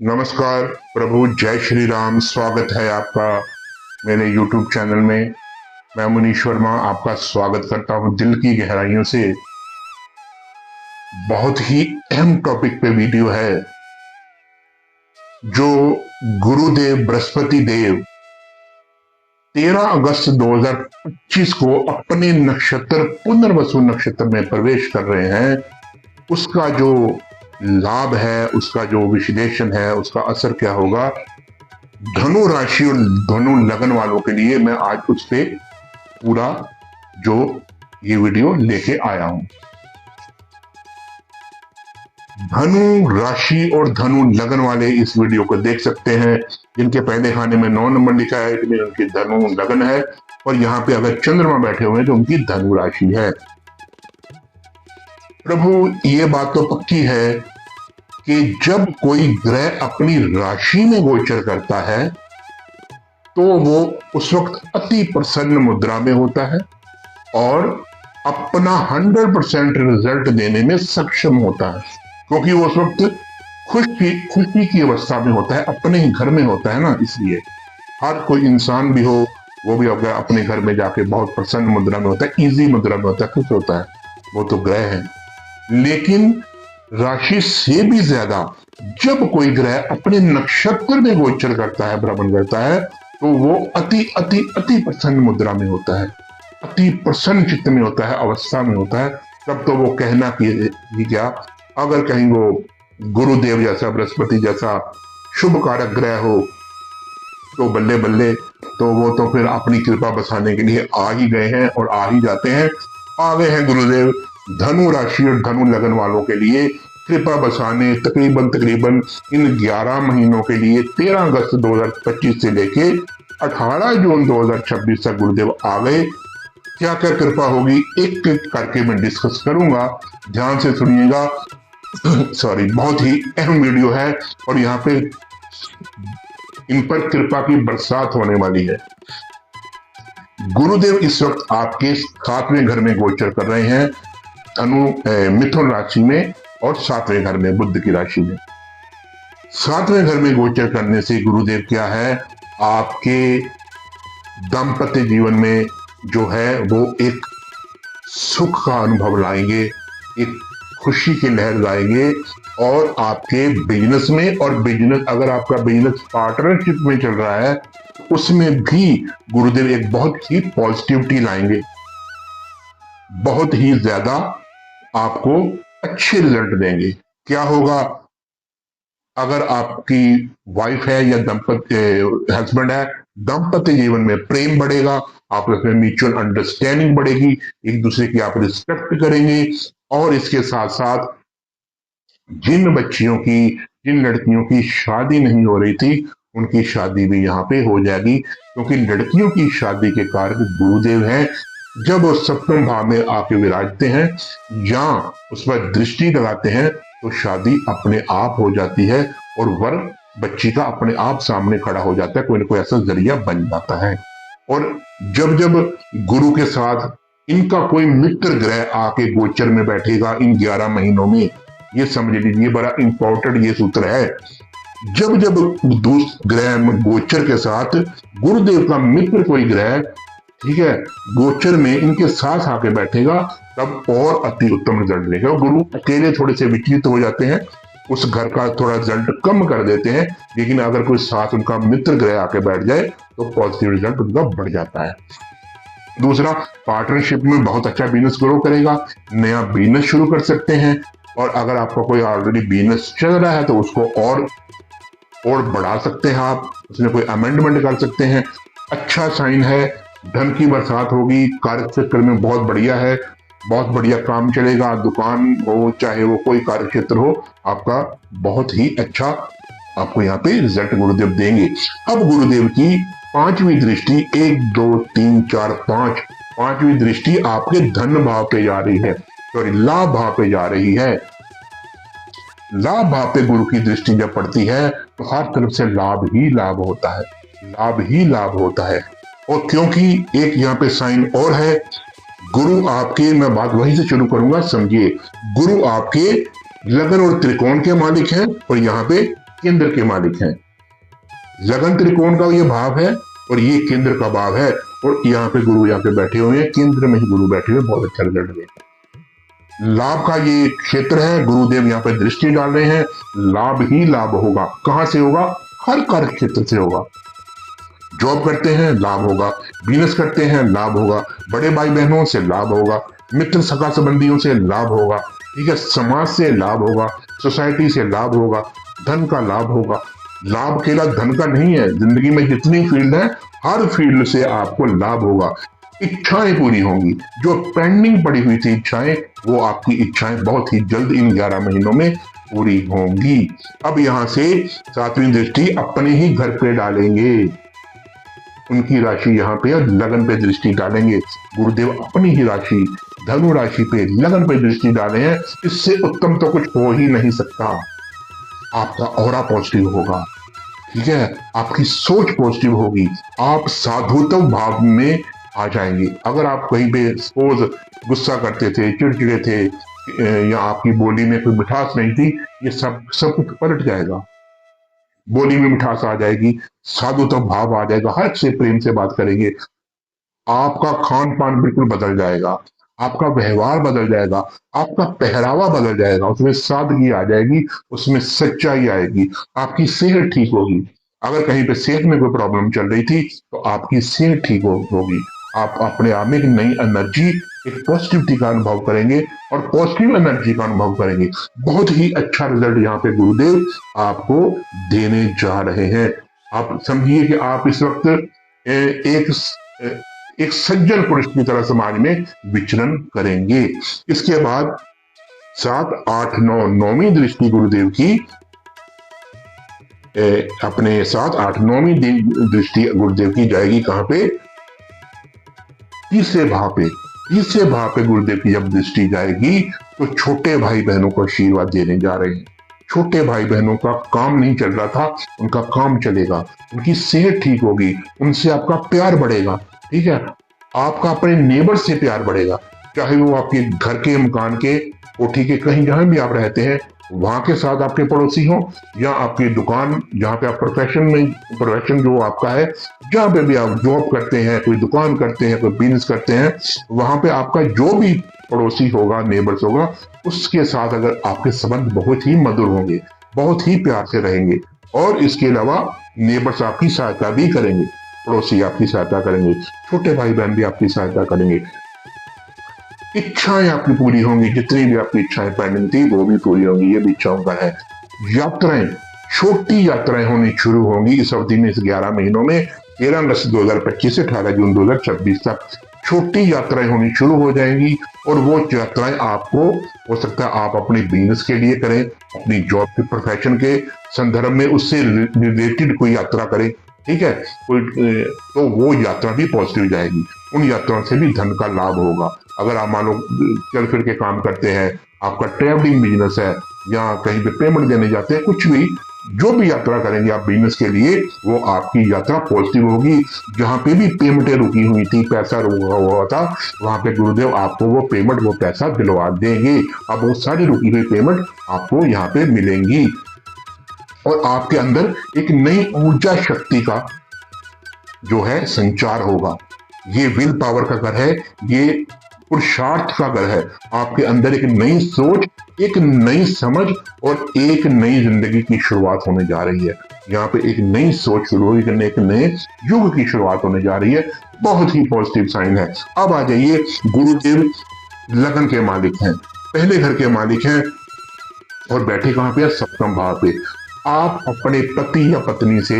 नमस्कार प्रभु, जय श्री राम। स्वागत है आपका मेरे YouTube चैनल में। मैं मुनीश वर्मा आपका स्वागत करता हूं दिल की गहराइयों से। बहुत ही अहम टॉपिक पे वीडियो है जो गुरुदेव बृहस्पति देव 13 अगस्त 2025 को अपने नक्षत्र पुनर्वसु नक्षत्र में प्रवेश कर रहे हैं। उसका जो लाभ है, उसका जो विश्लेषण है, उसका असर क्या होगा धनु राशि और धनु लगन वालों के लिए, मैं आज उस पे पूरा जो ये वीडियो लेके आया हूं। धनु राशि और धनु लगन वाले इस वीडियो को देख सकते हैं। जिनके पहले खाने में 9 नंबर लिखा है इसलिए उनकी धनु लगन है, और यहाँ पे अगर चंद्रमा बैठे हुए हैं तो उनकी धनु राशि है। प्रभु, ये बात तो पक्की है कि जब कोई ग्रह अपनी राशि में गोचर करता है तो वो उस वक्त अति प्रसन्न मुद्रा में होता है और अपना 100% रिजल्ट देने में सक्षम होता है, क्योंकि वो उस वक्त खुशी की अवस्था में होता है, अपने ही घर में होता है ना। इसलिए हर कोई इंसान भी हो, वो भी अगर अपने घर में जाके बहुत प्रसन्न मुद्रा में होता है, इजी मुद्रा में होता है, खुश होता है, वो तो ग्रह है। लेकिन राशि से भी ज्यादा जब कोई ग्रह अपने नक्षत्र में गोचर करता है, भ्रमण करता है, तो वो अति अति अति प्रसन्न मुद्रा में होता है, अति प्रसन्न चित्त में होता है, अवस्था में होता है। तब तो वो कहना कि क्या, अगर कहीं वो गुरुदेव जैसा, बृहस्पति जैसा शुभ कारक ग्रह हो तो बल्ले बल्ले, तो वो तो फिर अपनी कृपा बसाने के लिए आ ही गए हैं और आ ही जाते हैं। आ गए हैं गुरुदेव धनु राशि और धनु लगन वालों के लिए कृपा बसाने तकरीबन इन 11 महीनों के लिए। 13 अगस्त 2025 से लेके 18 जून 2026 तक गुरुदेव आ गए। क्या क्या कृपा होगी एक एक करके मैं डिस्कस करूंगा, ध्यान से सुनिएगा। सॉरी, बहुत ही अहम वीडियो है और यहाँ पे इन पर कृपा की बरसात होने वाली है। गुरुदेव इस वक्त आपके 7वें घर में गोचर कर रहे हैं, मिथुन राशि में और 7वें घर में, बुध की राशि में। 7वें घर में गोचर करने से गुरुदेव क्या है, आपके दाम्पत्य जीवन में जो है वो एक सुख का अनुभव लाएंगे, एक खुशी की लहर लाएंगे। और आपके बिजनेस में, और बिजनेस अगर आपका बिजनेस पार्टनरशिप में चल रहा है तो उसमें भी गुरुदेव एक बहुत ही पॉजिटिविटी लाएंगे, बहुत ही ज्यादा आपको अच्छे रिजल्ट देंगे। क्या होगा, अगर आपकी वाइफ है या हस्बैंड है, दाम्पत्य जीवन में प्रेम बढ़ेगा, आपस में म्यूचुअल अंडरस्टैंडिंग बढ़ेगी, एक दूसरे की आप रिस्पेक्ट करेंगे। और इसके साथ साथ जिन बच्चियों की, जिन लड़कियों की शादी नहीं हो रही थी, उनकी शादी भी यहाँ पे हो जाएगी, क्योंकि लड़कियों की शादी के कारक गुरुदेव हैं। जब वो 7वें भाव में आके विराजते हैं या उस पर दृष्टि लगाते हैं तो शादी अपने आप हो जाती है और वर बच्ची का अपने आप सामने खड़ा हो जाता है, कोई ना कोई ऐसा जरिया बन जाता है। और जब जब गुरु के साथ इनका कोई मित्र ग्रह आके गोचर में बैठेगा इन 11 महीनों में, ये समझ लीजिए, बड़ा इंपॉर्टेंट ये सूत्र है। जब जब ग्रह गोचर के साथ गुरुदेव का मित्र कोई ग्रह, ठीक है, गोचर में इनके साथ आके बैठेगा, तब और अति उत्तम रिजल्ट देगा। गुरु अकेले थोड़े से विचलित हो जाते हैं, उस घर का थोड़ा रिजल्ट कम कर देते हैं, लेकिन अगर कोई साथ उनका मित्र ग्रह आके बैठ जाए तो पॉजिटिव रिजल्ट उनका बढ़ जाता है। दूसरा, पार्टनरशिप में बहुत अच्छा बिजनेस ग्रो करेगा, नया बिजनेस शुरू कर सकते हैं। और अगर आपका कोई ऑलरेडी बिजनेस चल रहा है तो उसको और बढ़ा सकते हैं आप, उसमें कोई अमेंडमेंट कर सकते हैं। अच्छा साइन है, धन की बरसात होगी, कार्य क्षेत्र में बहुत बढ़िया है, बहुत बढ़िया काम चलेगा। दुकान हो चाहे वो कोई कार्य क्षेत्र हो, आपका बहुत ही अच्छा आपको यहाँ पे रिजल्ट गुरुदेव देंगे। अब गुरुदेव की 5वीं दृष्टि, 1 2 3 4 5, 5वीं दृष्टि आपके धन भाव पे जा रही है, सॉरी लाभ भाव पे जा रही है। लाभ भाव पे गुरु की दृष्टि जब पड़ती है तो हर तरफ से लाभ ही लाभ होता है, लाभ ही लाभ होता है। और क्योंकि एक यहाँ पे साइन और है, गुरु आपके, मैं बात वहीं से शुरू करूंगा, समझिए। गुरु आपके लगन और त्रिकोण के मालिक हैं और यहाँ पे केंद्र के मालिक हैं। लगन त्रिकोण का ये भाव है और ये केंद्र का भाव है, और यहाँ पे गुरु यहाँ पे बैठे हुए हैं, केंद्र में ही गुरु बैठे हुए, बहुत अच्छा रिजल्ट देगा। लाभ का ये क्षेत्र है, गुरुदेव यहाँ पे दृष्टि डाल रहे हैं, लाभ ही लाभ होगा। कहां से होगा? हर कार्य क्षेत्र से होगा। जॉब करते हैं लाभ होगा, बिजनेस करते हैं लाभ होगा, बड़े भाई बहनों से लाभ होगा, मित्र सखा संबंधियों से लाभ होगा, ठीक है, समाज से लाभ होगा, सोसाइटी से लाभ होगा, धन का लाभ होगा। लाभ केवल धन का नहीं है, जिंदगी में जितनी फील्ड है हर फील्ड से आपको लाभ होगा। इच्छाएं पूरी होंगी, जो पेंडिंग पड़ी हुई थी इच्छाएं, वो आपकी इच्छाएं बहुत ही जल्द इन 11 महीनों में पूरी होंगी। अब यहां से 7वीं दृष्टि अपने ही घर पे डालेंगे, उनकी राशि यहाँ पे लगन पे दृष्टि डालेंगे। गुरुदेव अपनी ही राशि धनु राशि पे लगन पे दृष्टि डाले हैं, इससे उत्तम तो कुछ हो ही नहीं सकता। आपका ऑरा पॉजिटिव होगा, ठीक है, आपकी सोच पॉजिटिव होगी, आप साधुत्व भाव में आ जाएंगे। अगर आप कहीं पे सपोज गुस्सा करते थे, चिड़चिड़े थे, या आपकी बोली में कोई मिठास नहीं थी, ये सब कुछ पलट जाएगा। बोली में मिठास आ जाएगी, साधुत्व भाव आ जाएगा, हर से प्रेम से बात करेंगे, आपका खान पान बिल्कुल बदल जाएगा, आपका व्यवहार बदल जाएगा, आपका पहरावा बदल जाएगा, उसमें सादगी आ जाएगी, उसमें सच्चाई आएगी, आपकी सेहत ठीक होगी। अगर कहीं पे सेहत में कोई प्रॉब्लम चल रही थी तो आपकी सेहत ठीक होगी। आप अपने आप में एक नई एनर्जी, एक पॉजिटिविटी का अनुभव करेंगे और पॉजिटिव एनर्जी का अनुभव करेंगे। बहुत ही अच्छा रिजल्ट यहाँ पे गुरुदेव आपको देने जा रहे हैं। आप समझिए कि आप इस वक्त एक सज्जन पुरुष की तरह समाज में विचरण करेंगे। इसके बाद 7, 8, 9 9वीं दृष्टि गुरुदेव की अपने 7, 8, 9वीं दृष्टि गुरुदेव की जाएगी कहां पे? तीसरे भाव पे। तीसरे भाव पे गुरुदेव की जब दृष्टि जाएगी तो छोटे भाई बहनों को आशीर्वाद देने जा रहे हैं। छोटे भाई बहनों का काम नहीं चल रहा था, उनका काम चलेगा, उनकी सेहत ठीक होगी, उनसे आपका प्यार बढ़ेगा, ठीक है, आपका अपने नेबर से प्यार बढ़ेगा, चाहे वो आपके घर के, मकान के, कोठी के, कहीं जहां भी आप रहते हैं वहां के साथ आपके पड़ोसी हो, या आपकी दुकान जहां पे आप प्रोफेशन जो आपका है, जहां पे भी आप जॉब करते हैं, कोई दुकान करते हैं, कोई बिजनेस करते हैं, वहां पे आपका जो भी पड़ोसी होगा, नेबर्स होगा, उसके साथ अगर आपके संबंध बहुत ही मधुर होंगे, बहुत ही प्यार से रहेंगे, और इसके अलावा नेबर्स आपकी सहायता भी करेंगे, पड़ोसी आपकी सहायता करेंगे, छोटे भाई बहन भी आपकी सहायता करेंगे, इच्छाएं आपकी पूरी होंगी, जितनी भी आपकी इच्छाएं पेंडिंग थी वो भी पूरी होंगी, ये भी इच्छाओं का है। यात्राएं, छोटी यात्राएं होनी शुरू होंगी इस अवधि में, इस 11 महीनों में, 13 अगस्त 2025 से 18 जून 2026 तक छोटी यात्राएं होनी शुरू हो जाएंगी। और वो यात्राएं आपको हो सकता है आप अपने बिजनेस के लिए करें, अपनी जॉब के प्रोफेशन के संदर्भ में उससे रिलेटेड कोई यात्रा करें, ठीक है, कोई तो वो यात्रा भी पॉजिटिव जाएगी। उन यात्राओं से भी धन का लाभ होगा। अगर आप मान लो चल फिर के काम करते हैं, आपका ट्रैवलिंग बिजनेस है, या कहीं पे पेमेंट देने जाते हैं, कुछ भी, जो भी यात्रा करेंगे आप बिजनेस के लिए, वो आपकी यात्रा पॉजिटिव होगी। जहां पे भी पेमेंटें रुकी हुई थी, पैसा रुका हुआ था, वहां पे गुरुदेव आपको वो पेमेंट, वो पैसा दिलवा देंगे। अब वो सारी रुकी हुई पेमेंट आपको यहाँ पे मिलेंगी, और आपके अंदर एक नई ऊर्जा शक्ति का जो है संचार होगा। ये विल पावर का घर है, ये पुरुषार्थ का घर है। आपके अंदर एक नई सोच, एक नई समझ और एक नई जिंदगी की शुरुआत होने जा रही है। यहाँ पे एक नई सोच शुरू होगी, एक नए युग की शुरुआत होने जा रही है। बहुत ही पॉजिटिव साइन है। अब आ जाइए, गुरुदेव लगन के मालिक हैं, पहले घर के मालिक हैं, और बैठे कहां पे? 7वें भाव पे। आप अपने पति या पत्नी से,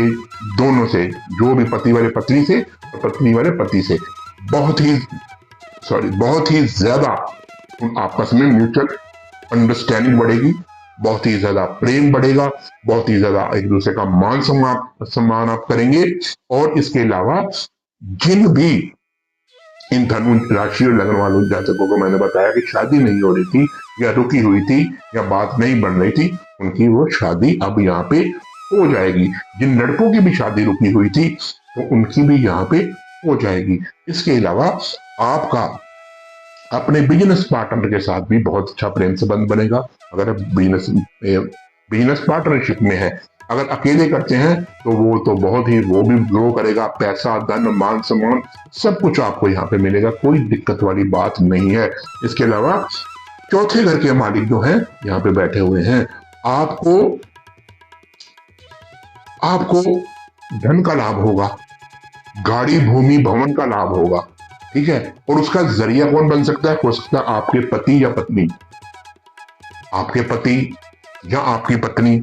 दोनों से, जो भी पति वाले पत्नी से और पत्नी वाले पति से बहुत ही ज्यादा आपस में म्यूचुअल अंडरस्टैंडिंग बढ़ेगी, बहुत ही ज्यादा प्रेम बढ़ेगा, बहुत ही ज्यादा एक दूसरे का मान सम्मान आप करेंगे। और इसके अलावा जिन भी इन धनु राशि और लगन वालों जातकों को मैंने बताया कि शादी नहीं हो रही थी, या रुकी हुई थी, या बात नहीं बन रही थी, उनकी वो शादी अब यहाँ पे हो जाएगी। जिन लड़कों की भी शादी रुकी हुई थी तो उनकी भी यहाँ पे हो जाएगी। इसके अलावा आपका अपने बिजनेस पार्टनर के साथ भी बहुत अच्छा प्रेम संबंध बनेगा। अगर आप बिजनेस पार्टनरशिप में है, अगर अकेले करते हैं तो वो भी ग्रो करेगा, पैसा, धन, मान सम्मान सब कुछ आपको यहाँ पे मिलेगा, कोई दिक्कत वाली बात नहीं है। इसके अलावा चौथे घर के मालिक जो हैं यहाँ पे बैठे हुए हैं, आपको धन का लाभ होगा, गाड़ी, भूमि, भवन का लाभ होगा, ठीक है। और उसका जरिया कौन बन सकता है? हो सकता है आपके पति या पत्नी, आपके पति या आपकी पत्नी,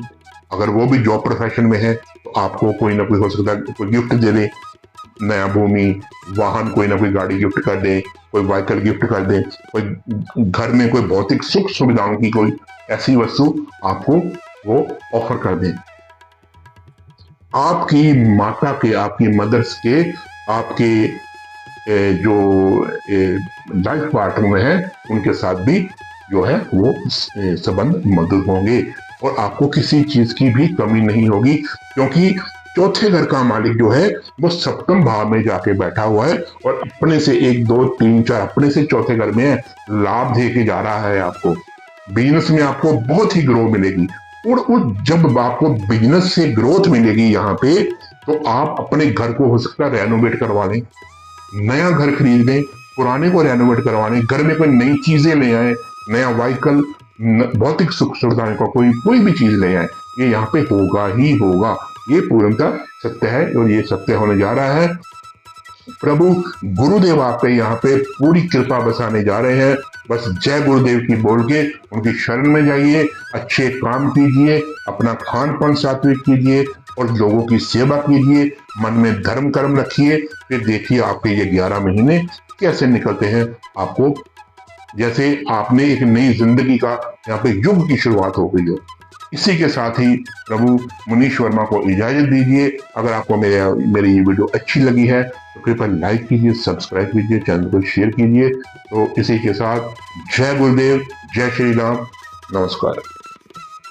अगर वो भी जॉब प्रोफेशन में है तो आपको कोई ना कोई हो सकता है कोई गिफ्ट दे दे, नया भूमि, वाहन, कोई ना कोई गाड़ी गिफ्ट कर दे, कोई व्हीकल गिफ्ट कर दे, कोई घर में कोई भौतिक सुख सुविधाओं की कोई ऐसी वस्तु आपको वो ऑफर कर दे। आपकी माता के, आपकी मदर्स के, आपके जो लाइफ पार्टनर है उनके साथ भी जो है वो संबंध मधुर होंगे और आपको किसी चीज की भी कमी नहीं होगी, क्योंकि चौथे घर का मालिक जो है वो सप्तम भाव में जाके बैठा हुआ है और अपने से 1 2 3 4 अपने से चौथे घर में है, लाभ दे के जा रहा है। आपको बिजनेस में आपको बहुत ही ग्रोथ मिलेगी और जब आपको बिजनेस से ग्रोथ मिलेगी यहाँ पे, तो आप अपने घर को हो सकता है रेनोवेट करवा लें, नया घर खरीद लें, पुराने को रेनोवेट करवा लें, घर में कोई नई चीजें ले आए, नया व्हीकल, भौतिक सुख सुविधाएं का कोई भी चीज ले आए, ये यहाँ पे होगा ही होगा। ये पूर्णतः सत्य है और ये सत्य होने जा रहा है। प्रभु गुरुदेव आप पे यहाँ पे पूरी कृपा बसाने जा रहे हैं। बस जय गुरुदेव की बोल के उनकी शरण में जाइए, अच्छे काम कीजिए, अपना खान पान सात्विक कीजिए और लोगों की सेवा कीजिए, मन में धर्म कर्म रखिए। फिर देखिए आपके ये 11 महीने कैसे निकलते हैं, आपको जैसे आपने एक नई जिंदगी का यहाँ पे युग की शुरुआत हो गई हो। इसी के साथ ही प्रभु मनीष वर्मा को इजाजत दीजिए। अगर आपको मेरी ये वीडियो अच्छी लगी है तो कृपया लाइक कीजिए, सब्सक्राइब कीजिए, चैनल को शेयर कीजिए। तो इसी के साथ जय गुरुदेव, जय श्री राम, नमस्कार।